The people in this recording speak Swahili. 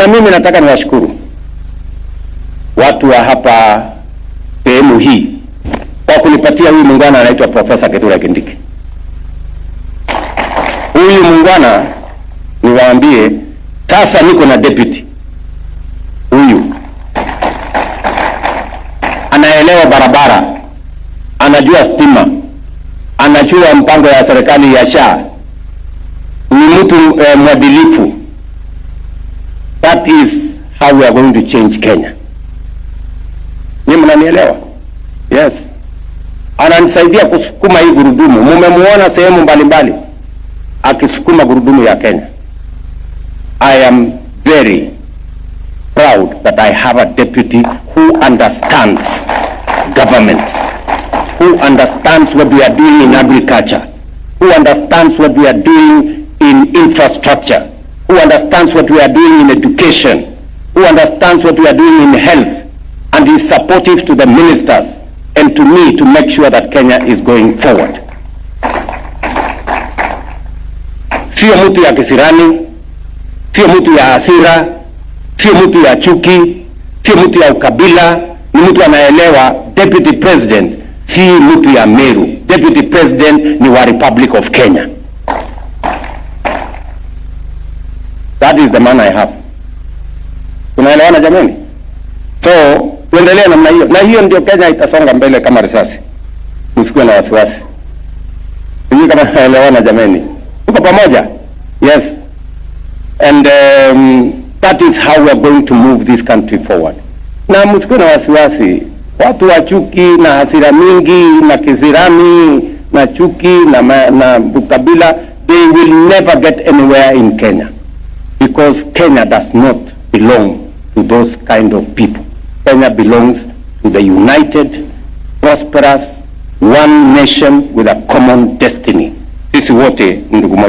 Na mimi nataka niwashukuru watu wa hapa sehemu hii kwa kunipatia huyu muungwana anaitwa Profesa Kithure Kindiki. Huyu muungwana niwaambie, sasa niko na deputy. Huyu anaelewa barabara, anajua stima, anajua mpango ya serikali ya SHA, ni mtu mwadilifu. That is how we are going to change Kenya. Ni mnanielewa? Yes. Ananisaidia kusukuma hii gurudumu. Mumemuona sehemu mbalimbali akisukuma gurudumu ya Kenya. I am very proud that I have a deputy who understands government, who understands what we are doing in agriculture, who understands what we are doing in infrastructure, who understands what we are doing in education, who understands what we are doing in health, and is supportive to the ministers and to me to make sure that Kenya is going forward. Sio mtu ya kisirani, sio mtu ya hasira, sio mtu ya chuki, sio mtu ya ukabila, ni mtu anaelewa. Deputy President si mtu ya Meru. Deputy President ni wa Republic of Kenya. That is the man I have. Tunaelewana jamani? So, tuendelee namna hiyo. Na hiyo ndio Kenya itasonga mbele kama risasi. Msikuwe na wasiwasi. Sijui kama tunaelewana jamani. Tuko pamoja? Yes. And that is how we are going to move this country forward. Na msikuwe na wasiwasi. Watu wa chuki na hasira mingi na kisirani na chuki na ukabila, they will never get anywhere in Kenya. Because Kenya does not belong to those kind of people. Kenya belongs to the united, prosperous, one nation with a common destiny. Sisi wote ndugu moja.